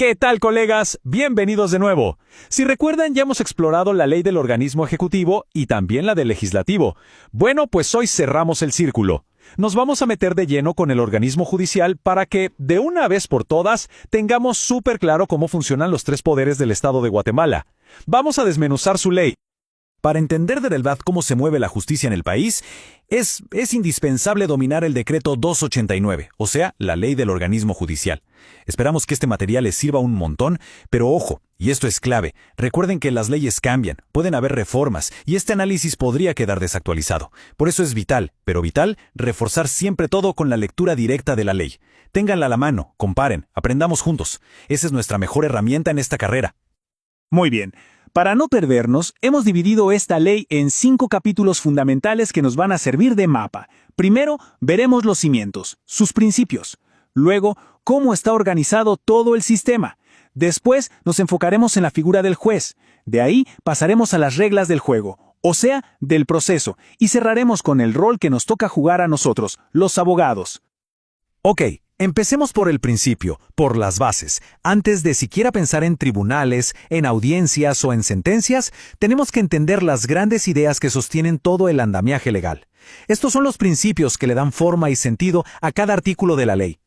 ¿Qué tal, colegas? Bienvenidos de nuevo. Si recuerdan, ya hemos explorado la ley del organismo ejecutivo y también la del legislativo. Bueno, pues hoy cerramos el círculo. Nos vamos a meter de lleno con el organismo judicial para que, de una vez por todas, tengamos súper claro cómo funcionan los tres poderes del Estado de Guatemala. Vamos a desmenuzar su ley. Para entender de verdad cómo se mueve la justicia en el país, es indispensable dominar el decreto 289, o sea, la ley del organismo judicial. Esperamos que este material les sirva un montón, pero ojo, y esto es clave, recuerden que las leyes cambian, pueden haber reformas, y este análisis podría quedar desactualizado. Por eso es vital, pero vital, reforzar siempre todo con la lectura directa de la ley. Ténganla a la mano, comparen, aprendamos juntos. Esa es nuestra mejor herramienta en esta carrera. Muy bien. Para no perdernos, hemos dividido esta ley en 5 capítulos fundamentales que nos van a servir de mapa. Primero, veremos los cimientos, sus principios. Luego, cómo está organizado todo el sistema. Después, nos enfocaremos en la figura del juez. De ahí, pasaremos a las reglas del juego, o sea, del proceso, y cerraremos con el rol que nos toca jugar a nosotros, los abogados. Ok. Empecemos por el principio, por las bases. Antes de siquiera pensar en tribunales, en audiencias o en sentencias, tenemos que entender las grandes ideas que sostienen todo el andamiaje legal. Estos son los principios que le dan forma y sentido a cada artículo de la ley.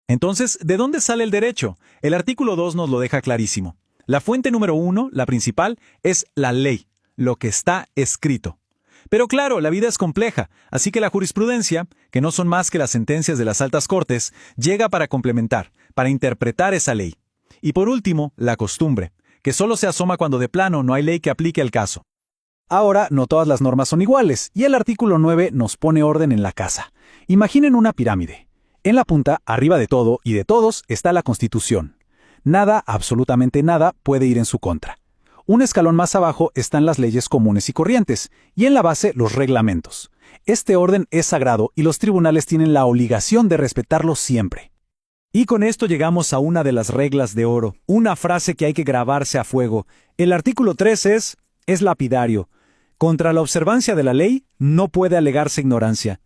Entonces, ¿de dónde sale el derecho? El artículo 2 nos lo deja clarísimo. La fuente número 1, la principal, es la ley, lo que está escrito. Pero claro, la vida es compleja, así que la jurisprudencia, que no son más que las sentencias de las altas cortes, llega para complementar, para interpretar esa ley. Y por último, la costumbre, que solo se asoma cuando de plano no hay ley que aplique el caso. Ahora, no todas las normas son iguales, y el artículo 9 nos pone orden en la casa. Imaginen una pirámide. En la punta, arriba de todo y de todos, está la Constitución. Nada, absolutamente nada, puede ir en su contra. Un escalón más abajo están las leyes comunes y corrientes, y en la base los reglamentos. Este orden es sagrado y los tribunales tienen la obligación de respetarlo siempre. Y con esto llegamos a una de las reglas de oro, una frase que hay que grabarse a fuego. El artículo 3 es lapidario. Contra la observancia de la ley no puede alegarse ignorancia.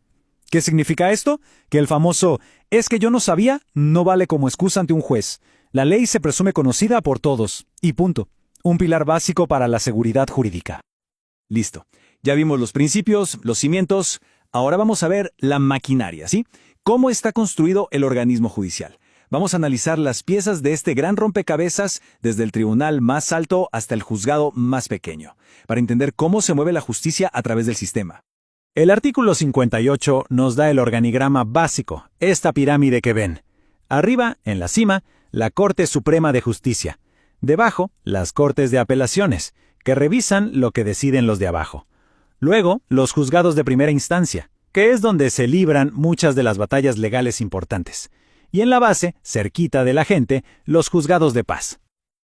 ¿Qué significa esto? Que el famoso «es que yo no sabía» no vale como excusa ante un juez. La ley se presume conocida por todos, y punto. Un pilar básico para la seguridad jurídica. Listo. Ya vimos los principios, los cimientos. Ahora vamos a ver la maquinaria, ¿sí? ¿Cómo está construido el organismo judicial? Vamos a analizar las piezas de este gran rompecabezas desde el tribunal más alto hasta el juzgado más pequeño, para entender cómo se mueve la justicia a través del sistema. El artículo 58 nos da el organigrama básico, esta pirámide que ven. Arriba, en la cima, la Corte Suprema de Justicia. Debajo, las Cortes de Apelaciones, que revisan lo que deciden los de abajo. Luego, los juzgados de primera instancia, que es donde se libran muchas de las batallas legales importantes. Y en la base, cerquita de la gente, los juzgados de paz.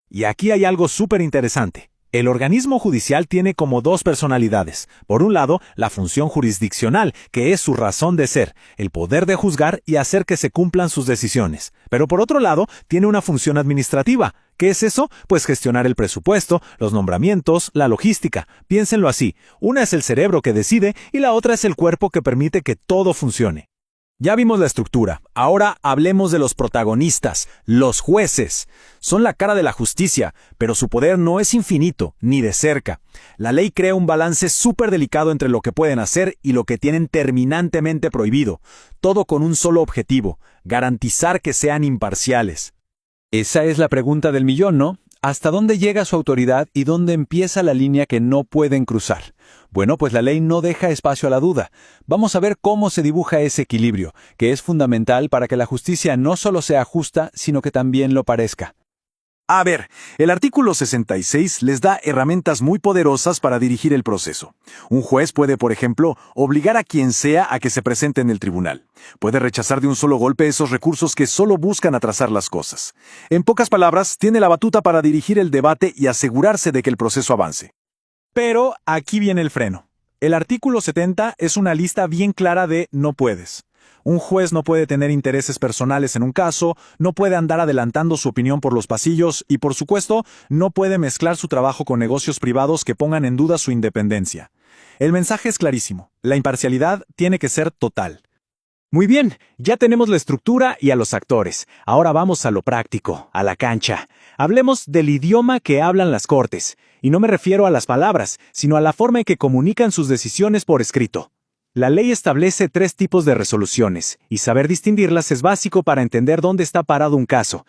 Y aquí hay algo súper interesante. El organismo judicial tiene como dos personalidades. Por un lado, la función jurisdiccional, que es su razón de ser, el poder de juzgar y hacer que se cumplan sus decisiones. Pero por otro lado, tiene una función administrativa. ¿Qué es eso? Pues gestionar el presupuesto, los nombramientos, la logística. Piénsenlo así. Una es el cerebro que decide y la otra es el cuerpo que permite que todo funcione. Ya vimos la estructura, ahora hablemos de los protagonistas, los jueces. Son la cara de la justicia, pero su poder no es infinito, ni de cerca. La ley crea un balance súper delicado entre lo que pueden hacer y lo que tienen terminantemente prohibido. Todo con un solo objetivo, garantizar que sean imparciales. Esa es la pregunta del millón, ¿no? ¿Hasta dónde llega su autoridad y dónde empieza la línea que no pueden cruzar? Bueno, pues la ley no deja espacio a la duda. Vamos a ver cómo se dibuja ese equilibrio, que es fundamental para que la justicia no solo sea justa, sino que también lo parezca. A ver, el artículo 66 les da herramientas muy poderosas para dirigir el proceso. Un juez puede, por ejemplo, obligar a quien sea a que se presente en el tribunal. Puede rechazar de un solo golpe esos recursos que solo buscan atrasar las cosas. En pocas palabras, tiene la batuta para dirigir el debate y asegurarse de que el proceso avance. Pero aquí viene el freno. El artículo 70 es una lista bien clara de no puedes. Un juez no puede tener intereses personales en un caso, no puede andar adelantando su opinión por los pasillos y, por supuesto, no puede mezclar su trabajo con negocios privados que pongan en duda su independencia. El mensaje es clarísimo. La imparcialidad tiene que ser total. Muy bien, ya tenemos la estructura y a los actores. Ahora vamos a lo práctico, a la cancha. Hablemos del idioma que hablan las cortes. Y no me refiero a las palabras, sino a la forma en que comunican sus decisiones por escrito. La ley establece 3 tipos de resoluciones, y saber distinguirlas es básico para entender dónde está parado un caso.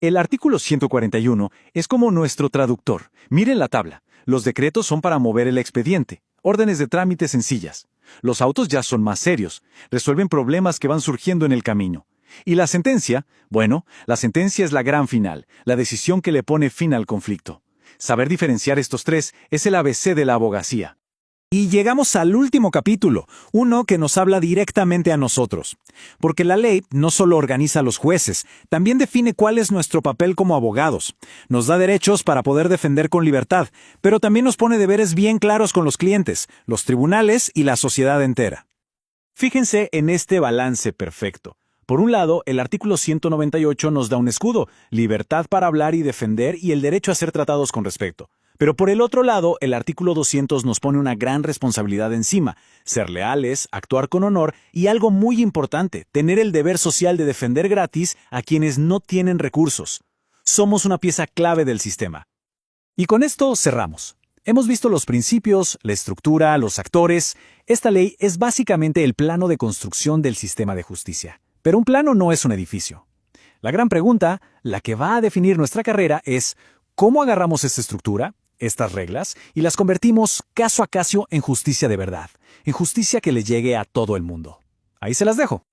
El artículo 141 es como nuestro traductor. Miren la tabla. Los decretos son para mover el expediente, órdenes de trámite sencillas. Los autos ya son más serios, resuelven problemas que van surgiendo en el camino. Y la sentencia, bueno, la sentencia es la gran final, la decisión que le pone fin al conflicto. Saber diferenciar estos 3 es el ABC de la abogacía. Y llegamos al último capítulo, uno que nos habla directamente a nosotros. Porque la ley no solo organiza a los jueces, también define cuál es nuestro papel como abogados. Nos da derechos para poder defender con libertad, pero también nos pone deberes bien claros con los clientes, los tribunales y la sociedad entera. Fíjense en este balance perfecto. Por un lado, el artículo 198 nos da un escudo, libertad para hablar y defender y el derecho a ser tratados con respeto. Pero por el otro lado, el artículo 200 nos pone una gran responsabilidad encima, ser leales, actuar con honor y algo muy importante, tener el deber social de defender gratis a quienes no tienen recursos. Somos una pieza clave del sistema. Y con esto cerramos. Hemos visto los principios, la estructura, los actores. Esta ley es básicamente el plano de construcción del sistema de justicia. Pero un plano no es un edificio. La gran pregunta, la que va a definir nuestra carrera, es ¿cómo agarramos esta estructura, estas reglas, y las convertimos caso a caso en justicia de verdad, en justicia que le llegue a todo el mundo? Ahí se las dejo.